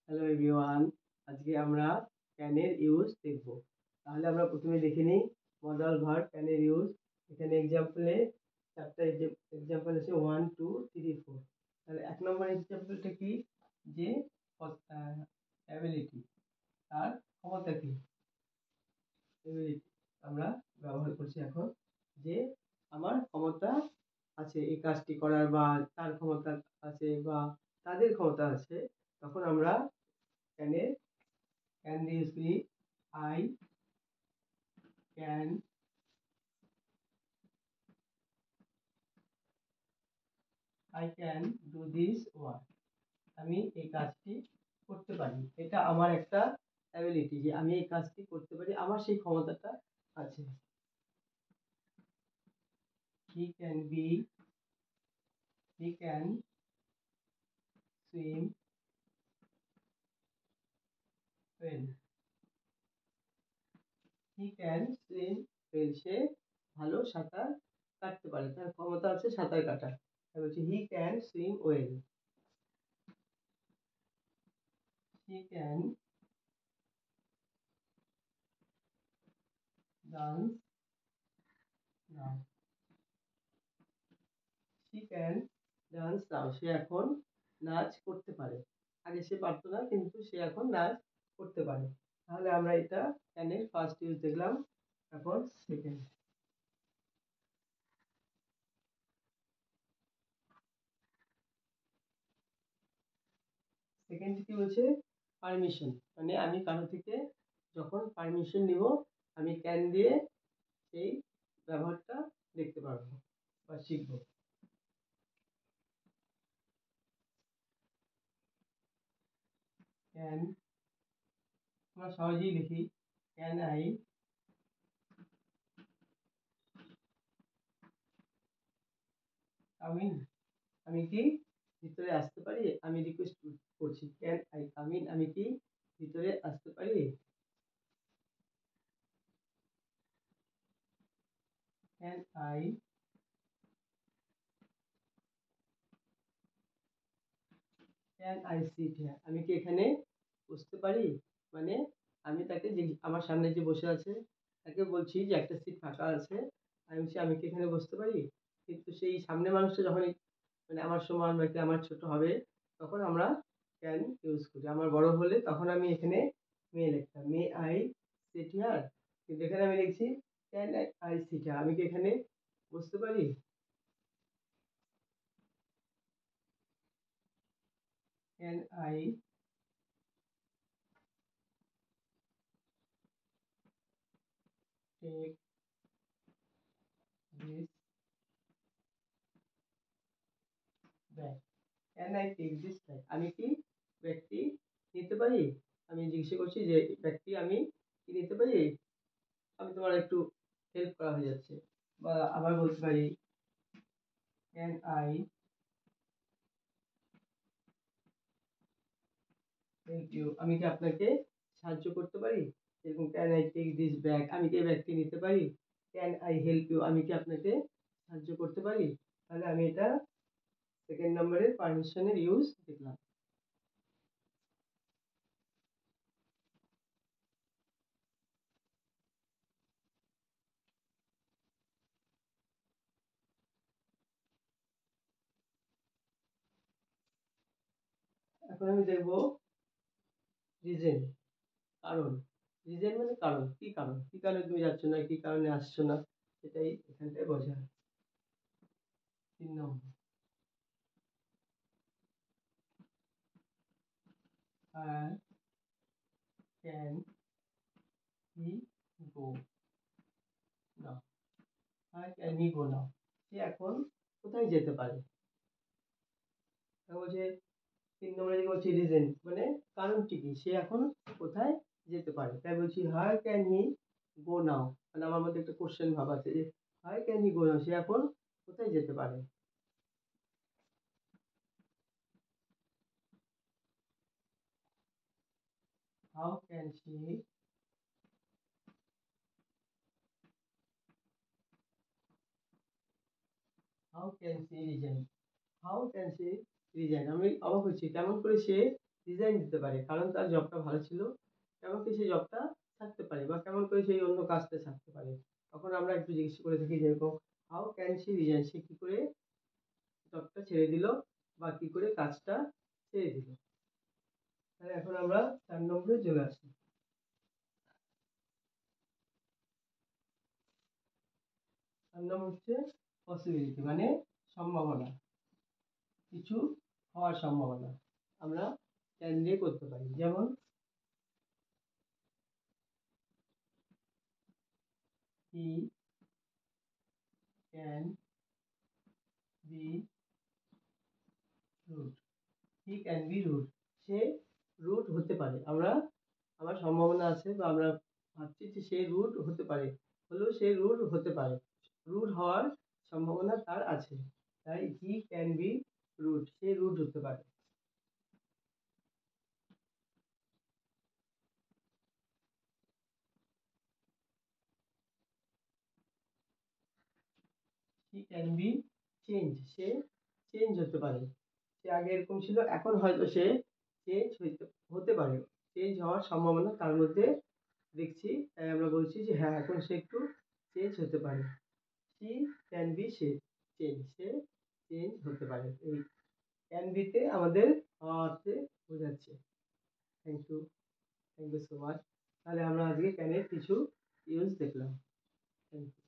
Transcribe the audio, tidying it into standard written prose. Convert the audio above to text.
Hello everyone, আজকে আমরা ক্যানের use দেখব। তাহলে আমরা প্রথমে দেখে নিই মডাল ভার্ব ক্যানের ইউজ। এখানে এক্সাম্পলে চারটা এক্সাম্পল আছে 1 2 3 4। তাহলে এক নম্বর এক্সাম্পলটা কি, যে অ্যাবিলিটি, তার ক্ষমতা কি, এবিলিটি আমরা ব্যবহার করছি এখন, যে আমার ক্ষমতা আছে এই কাজটি করার, বা তার ক্ষমতা আছে, বা তাদের ক্ষমতা আছে। তখন আমরা ক্যানের can this be I can do this work, আমি এই কাজটি করতে পারি। এটা আমার একটা অ্যাবিলিটি, যে আমি এই কাজটি করতে পারি, আমার সেই ক্ষমতাটা আছে। he can swim well, he can swim well, সে ভালো সাঁতার কাটতে পারে, তার ক্ষমতা আছে সাঁতার কাটার। বলছি he can swim well, he can dance now, she can dance now, সে এখন নাচ করতে পারে। আগে সে পারতো না, কিন্তু সে এখন নাচ করতে পারে। তাহলে আমরা এটা ক্যানের ফার্স্ট ইউজ দেখলাম। এখন সেকেন্ড কি বলছে, পারমিশন। মানে আমি কারো থেকে যখন পারমিশন নিব, আমি ক্যান দিয়ে সেই ব্যবহারটা দেখতে পারবো বা শিখবো। ক্যান আমরা সহজেই লিখি, ক্যান আই কাম ইন, আমি কি ভিতরে আসতে পারি। আমি রিকোয়েস্ট করছি, ক্যান আই কাম ইন, আমি কি ভিতরে আসতে পারি। ক্যান আই সিট হিয়ার, আমি কি এখানে বসতে পারি। মানে আমি তাকে, যে আমার সামনে যে বসে আছে, তাকে বলছি যে একটা সিট ফাঁকা আছে, আমি বলছি আমি কি এখানে বসতে পারি। কিন্তু সেই সামনে মানুষটা যখন মানে আমার সমান বা কি আমার ছোট হবে, তখন আমরা ক্যান ইউজ করি। আমার বড় হলে তখন আমি এখানে মে লিখতাম, মে আই সিট হিয়ার, কিন্তু এখানে আমি লিখছি ক্যান আই সিট হিয়ার, আমি কি এখানে বসতে পারি। Can I take this bag, can I take this bag, আমি কি ব্যক্তি নিতে পারি। আমি জিজ্ঞাসা করছি যে ব্যক্তি আমি কি নিতে পারি, আমি তোমার একটু হেল্প করা হয়ে যাচ্ছে। বা আবার বলতে পারি, ক্যান আই হেল্প ইউ, আমি কি আপনাকে সাহায্য করতে পারি। এরকম can I take this bag, আমি কি এই ব্যক্তি নিতে পারি। ক্যান আই হেল্প ইউ, আমি কি আপনাকে সাহায্য করতে পারি। তাহলে আমি এটা সেকেন্ড নম্বরের পারমিশনের ইউজ দেখলাম। এখন আমি দেখবো রিজন, কারণ। রিজন মানে কারণ, কি কারণ, কি কারণে তুমি যাচ্ছ না, কি কারণে আসছো না, সেটাই এখানটায় বোঝায়। 3 নম্বর, can he go now, can he গো নাও, সে এখন কোথায় যেতে পারে। বলছে 3 নম্বরে বলছি রিজন, মানে কারণটি কি, সে এখন কোথায় যেতে পারে। তাই বলছি হার ক্যান হি গো নাও, মানে আমার মধ্যে একটা কোশ্চেন ভাব আছে, যে হার ক্যান হি গো নাও, সে এখন কোথায় যেতে পারে। How can see resign, how can see resign, আমি অবাক হচ্ছি কেমন করে সে ডিজাইন দিতে পারে, কারণ তার জবটা ভালো ছিল, কেমন করে সেই জবটা ছাড়তে পারে বা কেমন করে সেই অন্য কাজটা ছাড়তে পারে। তখন আমরা একটু জিজ্ঞেস করে থাকি যেরকম হাউ ক্যান শি রিজাইন, সে কি করে জবটা ছেড়ে দিল বা কি করে কাজটা ছেড়ে দিল। তাহলে এখন আমরা 4 নম্বরে চলে আসি। 4 নম্বর হচ্ছে পসিবিলিটি, মানে সম্ভাবনা, কিছু হওয়ার সম্ভাবনা আমরা ক্যান দিয়ে করতে পারি। যেমন he can be rude, he can be rude, সে রুড হতে পারে। আমার সম্ভাবনা আছে বা আমরা ভাবছি যে সে রুড হতে পারে, হলেও সে রুড হতে পারে, রুড হওয়ার সম্ভাবনা তার আছে। তাই হি ক্যান বি রুড, সে রুড হতে পারে। হি ক্যান বি চেঞ্জ, সে চেঞ্জ হতে পারে। সে আগে এরকম ছিল, এখন হয়তো সে চেঞ্জ হতে পারে, চেঞ্জ হওয়ার সম্ভাবনা তার মধ্যে দেখছি। তাই আমরা বলছি যে হ্যাঁ, এখন সে একটু চেঞ্জ হতে পারে। শি ক্যান বি সে চেঞ্জ, সে চেঞ্জ হতে পারে। এই ক্যান বিতে আমাদের অর্থে বোঝাচ্ছে। Thank you, thank you so much. তাহলে আমরা আজকে ক্যানের কিছু ইউজ দেখলাম। Thank you.